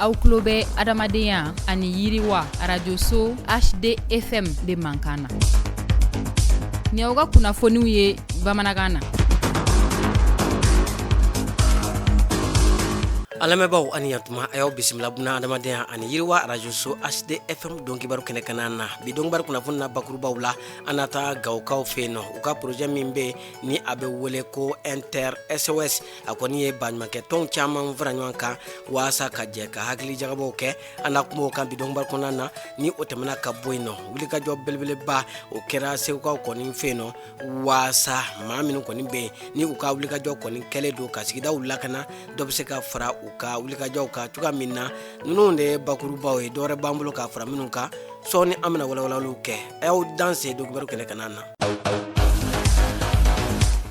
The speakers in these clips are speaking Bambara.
Aw tulo bɛ adamadenya ani yiriwa radio-so HDFM de Mankana. Ni aw ka kunnafoniw ye bamanankan na. Alamɛbaw ani yantuma ayo bisimila buna adamadenya ani yiriwa radio-so HDFM don kibaru kɛnɛ kanana bi don kibaru kunnafoni na bakurubaw la anata gawkaw feno u ka projet min be ni abe wele ko Inter SOS a kɔni ye baɲumankɛ tɔn caman fara ɲɔgɔn kan waasa ka jɛ ka hakili jagabaw kɛ ana kuma kan bi don kibaru kɔnɔna na ni o tɛmɛna ka bɔ yen nɔ wulikajɔ belebeleba o kɛra segukaw kɔni feno waasa maa minnu kɔni be ni u ka wulikajɔ kɔni kɛlen do ka sigidaw lakana dɔ bɛ se ka fara u ka wulikajɔw ka cogoya min na ninnu de ye bakurubaw ye dɔwɛrɛ b'an bolo ka fara minnu kan sɔɔni an bɛna walawalaliw kɛ a y'aw danse don kibaru kɛnɛ kanana na.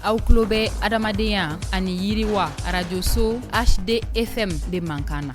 Aw tulo bɛ adamadenya ani yiriwa radio-so HDFM de Mankana.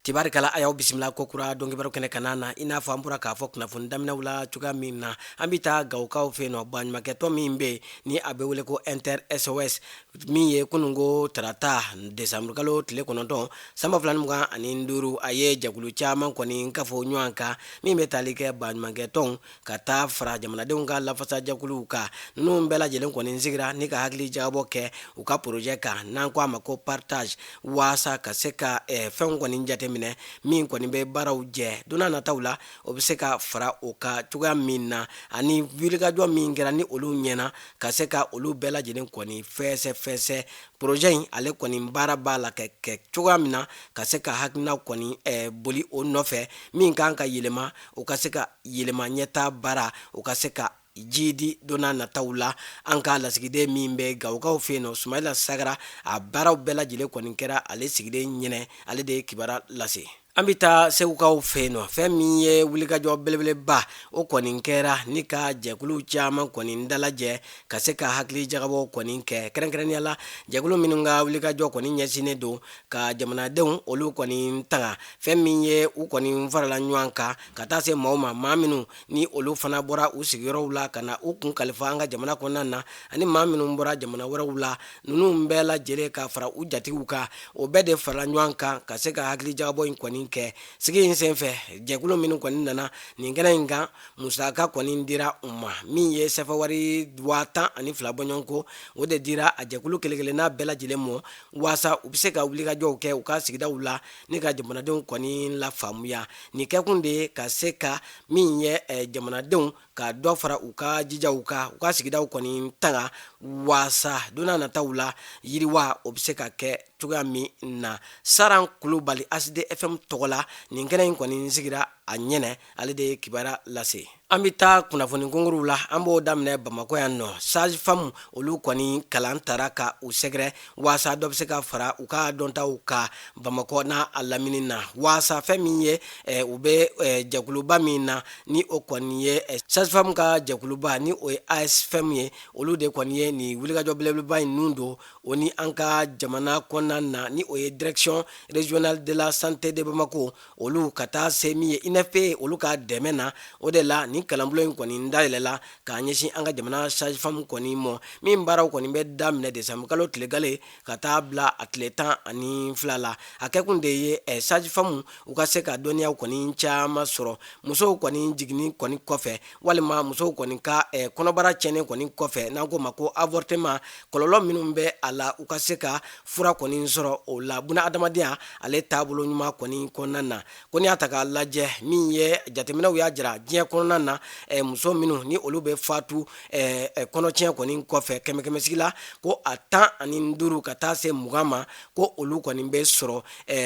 Tibarikala a y'aw bisimila ko kura don kibaru kɛnɛ kanana na i n'a fɔ an bɔra k'a fɔ kunnafoni daminɛw la cogoya min na an bɛ taa gawkaw fɛ yen nɔ baɲumankɛtɔn min bɛ ni a bɛ wele ko Inter SOS min ye kununko tarata desanburu kalo tile 9 san 2025 a ye jɛkulu caman kɔni kafo ɲɔgɔn kan min bɛ tali kɛ baɲumankɛtɔnw ka taa fara jamanadenw ka lafasa jɛkuluw kan ninnu bɛɛ lajɛlen kɔni sigira ni ka hakili jagabɔ kɛ u ka projet kan n'an ko a ma ko partage waasa ka se ka fɛnw kɔni jate minɛ min kɔni bɛ baaraw jɛ donna nataw la o bɛ se ka fara o ka cogoya min na ani wulikajɔ min kɛra ni olu ɲɛna ka se ka olu bɛɛ lajɛlen kɔni fɛsɛ projet in ale kɔni baara b'a la kɛ cogoya min na ka se ka hakilinaw kɔni boli o nɔfɛ min kan ka yɛlɛma o ka se ka yɛlɛma ɲɛta baara o ka se ka jidi donna nataw la an ka lasigiden min bɛ gawkaw fɛ yen nɔ Sumayila Sagara a baaraw bɛɛ lajɛlen kɔni kɛra ale sigiden ɲɛnɛ ale de ye kibara lase. An bɛ taa segukaw fɛ yen nɔ fɛn min ye wulikajɔ belebeleba o kɔni kɛra ni ka jɛkulu caman kɔni dalajɛ ka se ka hakili jagabaw kɔni kɛ kɛrɛnkɛrɛnnenya la jɛkulu minnu ka wulikajɔ kɔni ɲɛsinnen don ka jamanadenw olu kɔni tanga fɛn min ye u kɔni farala ɲɔgɔn kan ka taa se maa minnu ni olu fana bɔra u sigiyɔrɔw la ka na u kun kalifa an ka jamana kɔnɔna na ani maa minnu bɔra jamana wɛrɛw la ninnu bɛɛ lajɛlen ka fara u jatigiw kan o bɛɛ de farala ɲɔgɔn kan ka se ka hakili jagabɔ in kɔni kɛ sigi in senfɛ jɛkulu minnu kɔni nana nin kɛnɛ in kan musaka kɔni dira u ma min ye sɛfɛwari 12 bɔ ɲɔgɔn kɔ o de dira a jɛkulu kelen-kelenna bɛɛ lajɛlen mɔ waasa u bɛ se ka wulikajɔw kɛ u ka sigidaw la ni ka jamanadenw kɔni la faamuya nin kɛkun de ye ka se ka min ye jamanadenw ka dɔ fara u ka jijaw kan u ka sigidaw kɔni tanga waasa donna nataw la yiriwa o bɛ se ka kɛ cogoya min na Saran Kulubali HDFM tɔgɔ la nin kɛnɛ in kɔni sigira a ɲɛnɛ ale de ye kibara lase. An bɛ taa kunnafoni kunkuruw la an b'o daminɛ Bamakɔ yan nɔ sage-femme olu kɔni kalan taara ka u sɛgɛrɛ waasa dɔ bɛ se ka fara u ka dɔntaw ka Bamakɔ n'a a lamini na waasa fɛn min ye u bɛ jɛkuluba min na ni o kɔni ye sage-femme ka jɛkuluba ni o ye ASFM ye olu de kɔni ye nin wulikajɔ belebeleba in nun don o ni an ka jamana kɔnɔna na ni o ye direction régionale de la santé de Bamako olu ka taa se min ye INFP olu ka dɛmɛ na o de la ni kalanbulon in kɔni dayɛlɛla k'a ɲɛsin an ka jamana sage-femme kɔni mɔ min baaraw kɔni bɛ daminɛ desanburu kalo tile gale ka taa bila a tile 12 la a kɛkun de ye sage-femme u ka se ka dɔnniyaw kɔni caman sɔrɔ musow kɔni jiginni kɔni kɔfɛ walima musow kɔni ka kɔnɔbara cɛnni kɔni kɔfɛ n'an ko ma ko avortement kɔlɔlɔ minnu bɛ a la u ka se ka fura kɔni sɔrɔ o la buna adamadenya ale taabolo ɲuman kɔni kɔnɔna na ko n'i y'a ta k'a lajɛ min ye jateminɛw y'a jira diɲɛ kɔnɔna na muso minnu ni olu bɛ fatu kɔnɔtiɲɛ kɔni kɔfɛ kɛmɛ-kɛmɛsigi la ko a 15 ka taa se 20 ma ko olu kɔni bɛ sɔrɔ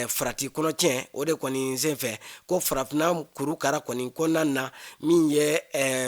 farati kɔnɔtiɲɛ o de kɔni senfɛ ko farafinna kurukara kɔni kɔnɔna na min ye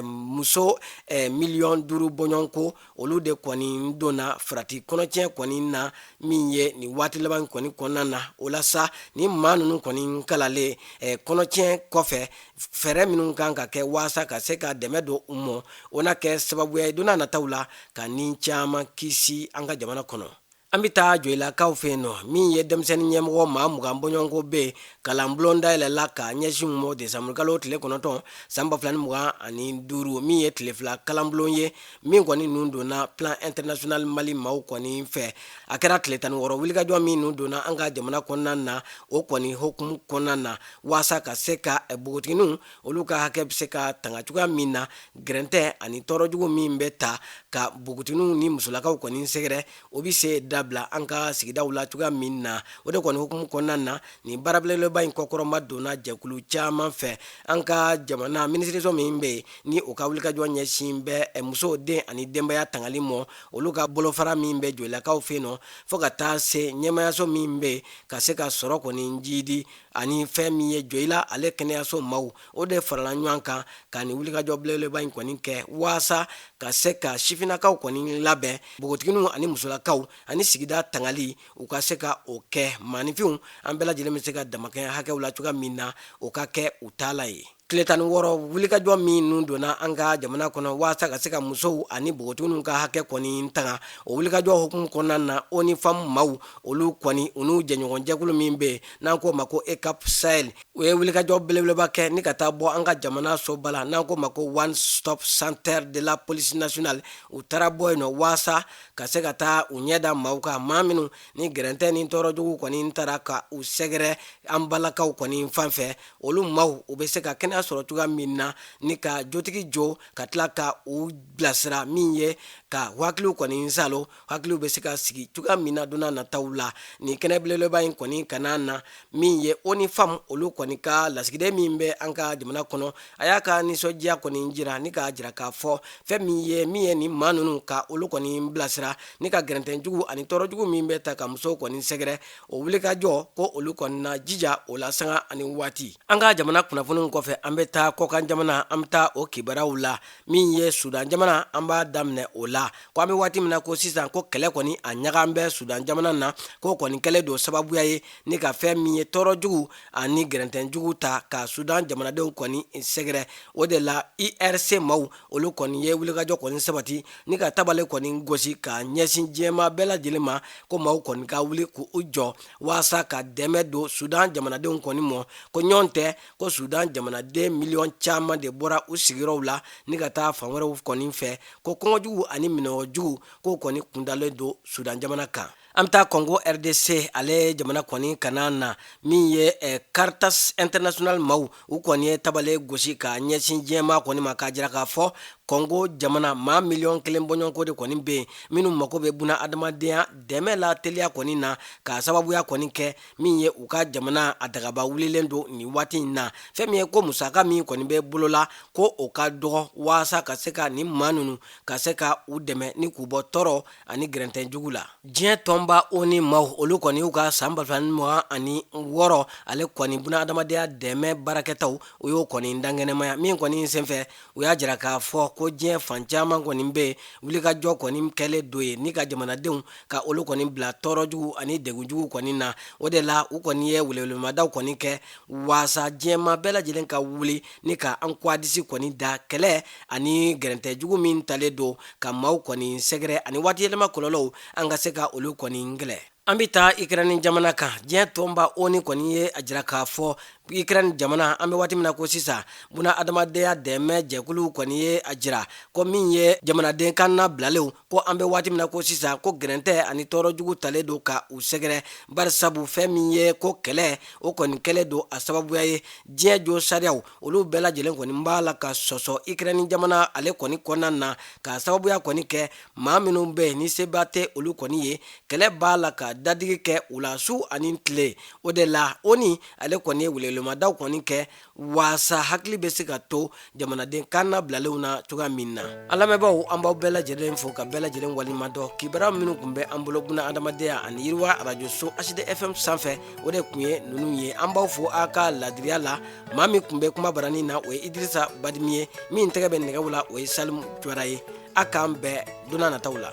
muso 5 million bɔɲɔgɔn ko olu de kɔni donna farati kɔnɔtiɲɛ kɔni na min ye nin waati laban kɔni kɔnɔna na o la sa ni maa ninnu kɔni kalalen kɔnɔtiɲɛ kɔfɛ fɛɛrɛ minnu kan ka kɛ waasa ka se ka dɛmɛ don u mɔ o na kɛ sababuya ye donna nataw la ka ni caman kisi an ka jamana kɔnɔ. an bɛ taa jɔyilakaw fɛ yen nɔ min ye denmisɛnnin ɲɛmɔgɔ maa mugan bɔɲɔgɔnko bɛ kalanbulon dayɛlɛla ka ɲɛsin mɔ desanburukalo tile 9 san 2025 min ye tile 2 kalanbulon ye min kɔni nun donna plan international mali maaw kɔni fɛ a kɛra tile 16 wulikajɔ min nun donna an ka jamana kɔnɔna na o kɔni hukumu kɔnɔna na waasa ka se ka bogotigininw olu ka hakɛ bɛ se ka tanga cogoya min na gɛrɛntɛ ani tɔɔrɔjugu min bɛ ta ka bogotigininw ni musolakaw kɔni sɛgɛrɛ o bɛ se dabila an ka sigidaw la cogoya min na o de kɔni hukumu kɔnɔna na ni baarabelebeleba in kɔkɔrɔma donna jɛkulu caman fɛ an ka jamana minisiriso min bɛ ni o ka wulikajɔ ɲɛsin bɛ musow den ani denbaya tangali mɔ olu ka bolofara min bɛ jɔlakaw fɛ nɔ fo ka taa se ɲɛmayaso min bɛ ka se ka sɔrɔ kɔni jidi ani fɛn min ye jɔyila ale kɛnɛyaso maaw o de farala ɲɔgɔn kan ka ni wulikajɔ belebeleba in kɔni kɛ waasa ka se ka sifinnakaw kɔni labɛn bogotigininw ani musolakaw ani sigida tangali u ka se ka o kɛ maanifinw an bɛɛ lajɛlen bɛ se ka damakɛɲɛ hakɛw la cogoya min na o ka kɛ u taala ye. Tile 16 wulikajɔ min nun donna an ka jamana kɔnɔ waasa ka se ka musow ani bogotigininw ka hakɛ kɔni tanga o wulikajɔ hukumu kɔnɔna na ONU Femmes maaw olu kɔni u n'u jɛɲɔgɔn jɛkulu min bɛ n'an ko ma ko ECAP Sahel u ye wulikajɔ belebeleba kɛ ni ka taa bɔ an ka jamana soba la n'an ko ma ko One Stop Center de la Police Nationale u taara bɔ yen nɔ waasa ka se ka taa u ɲɛda maaw kan maa minnu ni gɛrɛntɛ ni tɔɔrɔjugu kɔni taara ka u sɛgɛrɛ an balakaw kɔni fan fɛ olu maaw u bɛ se ka kɛnɛya sɔrɔ cogoya min na ni ka jotigi jɔ ka tila ka u bilasira min ye ka hakiliw kɔni salo hakiliw bɛ se ka sigi cogoya min na donna nataw la ni kɛnɛ belebeleba in kɔni kana na min ye ONU Femmes olu kɔni ka lasigiden min bɛ an ka jamana kɔnɔ a y'a ka nisɔndiya kɔni jira ni ka jira k'a fɔ fɛn min ye ni maa ninnu ka olu kɔni bilasira ni ka gɛrɛntɛjugu ani tɔɔrɔjugu min bɛ ta ka musow kɔni sɛgɛrɛ o wulikajɔ ko olu kɔni na jija o la sanga ani waati an ka jamana kunnafoniw kɔfɛ an bɛ taa kɔkan jamana an bɛ taa o kibaruyaw la min ye Sudan jamana an b'a daminɛ o la ko an bɛ waati min na ko sisan ko kɛlɛ kɔni a ɲagan bɛ Sudan jamana na ko kɔni kɛlɛ don sababuya ye ni ka fɛn min ye tɔɔrɔjugu ani gɛrɛntɛjugu ta ka Sudan jamanadenw kɔni sɛgɛrɛ o de la IRC maaw olu kɔni ye wulikajɔ kɔni sabati ni ka tabale kɔni gosi ka ɲɛsin diɲɛma bɛɛ lajɛlen ma ko maaw kɔni ka wuli k'u jɔ waasa ka dɛmɛ don Sudan jamanadenw kɔni mɔ ko ɲɔgɔn tɛ ko Sudan jamanaden miliyɔn caman de bɔra u sigiyɔrɔw la ni ka taa fan wɛrɛw kɔni fɛ ko kɔngɔjugu ani minɔgɔjugu ko kɔni kundalen don Sudan jamana kan. An bɛ taa Congo RDC ale jamana kɔni kana na min ye Caritas International maaw u kɔni ye tabale gosi ka ɲɛsin diɲɛma kɔni ma k'a jira k'a fɔ Congo jamana maa miliyɔn 1 bɔɲɔgɔnko de kɔni bɛ yen minnu mako bɛ buna adamadenya dɛmɛ la teliya kɔni na ka sababuya kɔni kɛ min ye u ka jamana a dagaba wulilen don nin waati in na fɛn min ye ko musaka min kɔni bɛ bolola ko o ka dɔgɔ waasa ka se ka nin maa ninnu ka se ka u dɛmɛ ni k'u bɔ tɔɔrɔ ani gɛrɛntɛjugu la. Diɲɛ tɔnba ONU maaw olu kɔni y'u ka san 2026 ale kɔni buna adamadenya dɛmɛ baarakɛtaw u y'o kɔni dangɛnɛmaya min kɔni senfɛ u y'a jira k'a fɔ ko diɲɛ fan caman kɔni bɛ wulikajɔ kɔni kɛlen do ye ni ka jamanadenw ka olu kɔni bila tɔɔrɔjugu ani degunjugu kɔni na o de la u kɔni ye welewelemadaw kɔni kɛ waasa diɲɛma bɛɛ lajɛlen ka wuli ni ka an kwadisi kɔni da kɛlɛ ani gɛrɛntɛjugu min talen do ka maaw kɔni sɛgɛrɛ ani waati yɛlɛma kɔlɔlɔw an ka se ka olu kɔni gɛlɛ. An bɛ taa Ukraine jamana kan diɲɛ tɔnba ONU kɔni ye a jira k'a fɔ Ukraine jamana an bɛ waati min na ko sisan buna adamadenya dɛmɛ jɛkulu kɔni ye a jira ko min ye jamanaden kan na bilalew ko an bɛ waati min na ko sisan ko gɛrɛntɛ ani tɔɔrɔjugu talen do ka u sɛgɛrɛ barisabu fɛn min ye ko kɛlɛ o kɔni kɛlɛ do a sababuya ye diɲɛ jo sariyaw olu bɛɛ lajɛlen kɔni b'a la ka sɔsɔ Ukraine jamana ale kɔni kɔnɔna na ka sababuya kɔni kɛ maa minnu bɛ ni seba tɛ olu kɔni ye kɛlɛ b'a la ka dadigi kɛ u la su ani tile o de la ONU ale kɔni ye welewelemadaw kɔni kɛ waasa hakili bɛ se ka to jamanaden kan na bilalenw na cogoya min na. An lamɛnbaaw an b'aw bɛɛ lajɛlen fo ka bɛɛ lajɛlen walimadɔ kibaruya minnu tun bɛ an bolo buna adamadenya ani yiriwa radio so HD FM sanfɛ o de tun ye ninnu ye an b'aw fo a ka ladiriya la maa min tun bɛ kuma barani na o ye Idrissa Badimi ye min tɛgɛ bɛ nɛgɛw la o ye Salimu Jwara ye a k'an bɛɛ donna nataw la.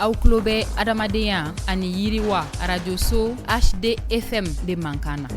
aw tulo bɛ adamadenya ani yiriwa radio so HDFM de Mankana.